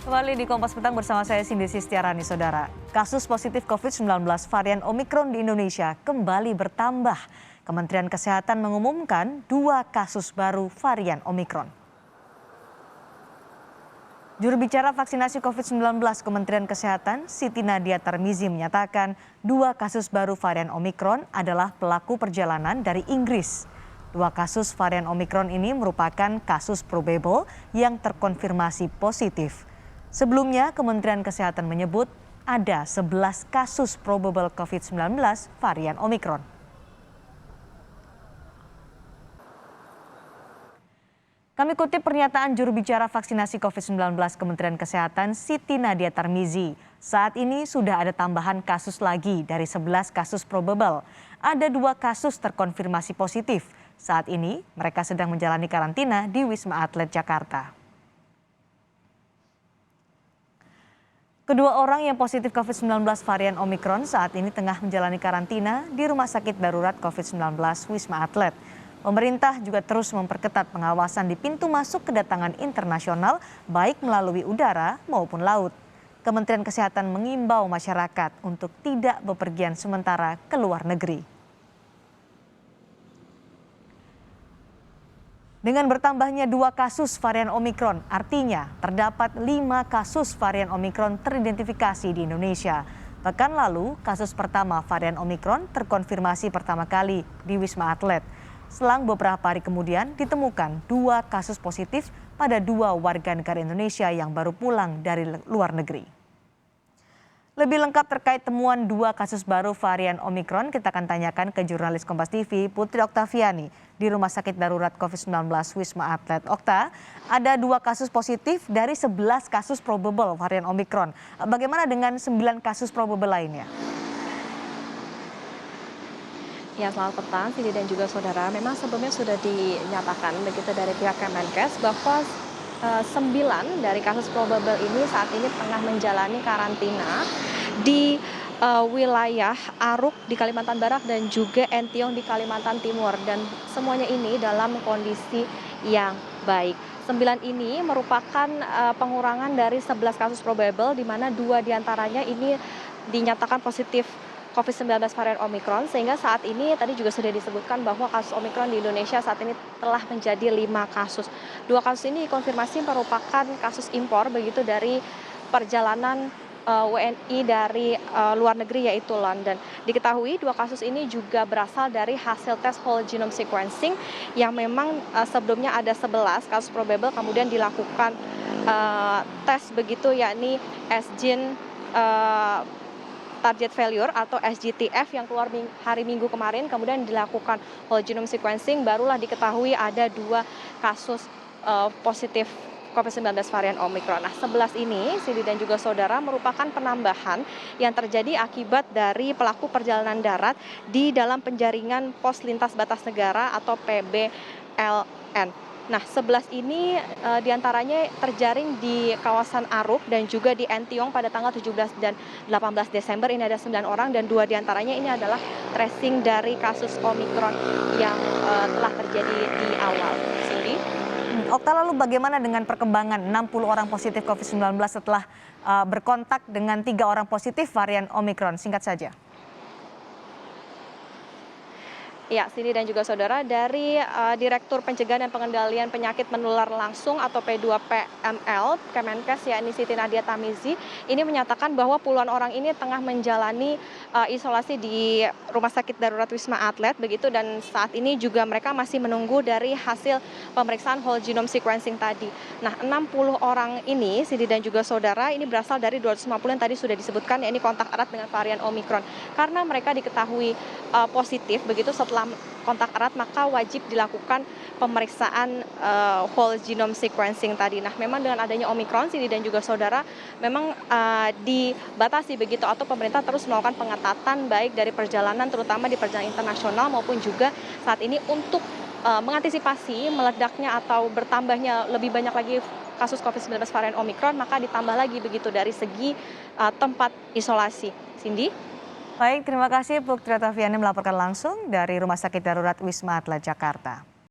Kembali di Kompas Petang bersama saya Cindy Sistiarani, Saudara. Kasus positif COVID-19 varian Omikron di Indonesia kembali bertambah. Kementerian Kesehatan mengumumkan 2 kasus baru varian Omikron. Juru bicara vaksinasi COVID-19 Kementerian Kesehatan, Siti Nadia Tarmizi menyatakan 2 kasus baru varian Omikron adalah pelaku perjalanan dari Inggris. 2 kasus varian Omikron ini merupakan kasus probable yang terkonfirmasi positif. Sebelumnya, Kementerian Kesehatan menyebut ada 11 kasus probable COVID-19 varian Omikron. Kami kutip pernyataan juru bicara vaksinasi COVID-19 Kementerian Kesehatan Siti Nadia Tarmizi. Saat ini sudah ada tambahan kasus lagi dari 11 kasus probable. Ada 2 kasus terkonfirmasi positif. Saat ini mereka sedang menjalani karantina di Wisma Atlet Jakarta. Kedua orang yang positif COVID-19 varian Omikron saat ini tengah menjalani karantina di Rumah Sakit Darurat COVID-19 Wisma Atlet. Pemerintah juga terus memperketat pengawasan di pintu masuk kedatangan internasional baik melalui udara maupun laut. Kementerian Kesehatan mengimbau masyarakat untuk tidak bepergian sementara ke luar negeri. Dengan bertambahnya 2 kasus varian Omikron, artinya terdapat 5 kasus varian Omikron teridentifikasi di Indonesia. Pekan lalu, kasus pertama varian Omikron terkonfirmasi pertama kali di Wisma Atlet. Selang beberapa hari kemudian ditemukan 2 kasus positif pada 2 warga negara Indonesia yang baru pulang dari luar negeri. Lebih lengkap terkait temuan 2 kasus baru varian Omikron, kita akan tanyakan ke jurnalis Kompas TV Putri Oktaviani di Rumah Sakit Darurat COVID-19 Wisma Atlet. Okta, ada 2 kasus positif dari 11 kasus probable varian Omikron. Bagaimana dengan 9 kasus probable lainnya? Ya, selamat petang, Cindy dan juga saudara. Memang sebelumnya sudah dinyatakan begitu dari pihak Kemenkes bahwa 9 dari kasus probable ini saat ini tengah menjalani karantina di wilayah Aruk di Kalimantan Barat dan juga Entiong di Kalimantan Timur, dan semuanya ini dalam kondisi yang baik. 9 ini merupakan pengurangan dari 11 kasus probable, di mana 2 diantaranya ini dinyatakan positif COVID-19 varian Omikron, sehingga saat ini tadi juga sudah disebutkan bahwa kasus Omikron di Indonesia saat ini telah menjadi 5 kasus. 2 kasus ini konfirmasi merupakan kasus impor begitu dari perjalanan WNI dari luar negeri yaitu London. Diketahui 2 kasus ini juga berasal dari hasil tes whole genome sequencing yang memang sebelumnya ada 11 kasus probable kemudian dilakukan tes begitu, yakni S-gene target failure atau SGTF yang keluar hari Minggu kemarin, kemudian dilakukan whole genome sequencing, barulah diketahui ada 2 kasus positif COVID-19 varian Omikron. Nah, 11 ini, Cindy dan juga saudara, merupakan penambahan yang terjadi akibat dari pelaku perjalanan darat di dalam penjaringan pos lintas batas negara atau PBLN. Nah, 11 ini diantaranya terjaring di kawasan Aruk dan juga di Entiong pada tanggal 17 dan 18 Desember. Ini ada 9 orang dan 2 diantaranya ini adalah tracing dari kasus Omikron yang telah terjadi di awal. Cindy? Okta, lalu bagaimana dengan perkembangan 60 orang positif COVID-19 setelah berkontak dengan 3 orang positif varian Omikron? Singkat saja. Ya, Cindy dan juga saudara, dari Direktur Pencegahan dan Pengendalian Penyakit Menular Langsung atau P2PML Kemenkes, yakni Siti Nadia Tarmizi, ini menyatakan bahwa puluhan orang ini tengah menjalani isolasi di Rumah Sakit Darurat Wisma Atlet begitu, dan saat ini juga mereka masih menunggu dari hasil pemeriksaan whole genome sequencing tadi. Nah, 60 orang ini, Cindy dan juga saudara, ini berasal dari 250 yang tadi sudah disebutkan, yakni kontak erat dengan varian Omikron. Karena mereka diketahui positif begitu setelah kontak erat, maka wajib dilakukan pemeriksaan whole genome sequencing tadi. Nah, memang dengan adanya Omikron, Cindy dan juga saudara, memang dibatasi begitu atau pemerintah terus melakukan pengetatan baik dari perjalanan, terutama di perjalanan internasional maupun juga saat ini untuk mengantisipasi meledaknya atau bertambahnya lebih banyak lagi kasus COVID-19 varian Omikron, maka ditambah lagi begitu dari segi tempat isolasi. Cindy? Baik, terima kasih Putri Oktaviani melaporkan langsung dari Rumah Sakit Darurat Wisma Atlet Jakarta.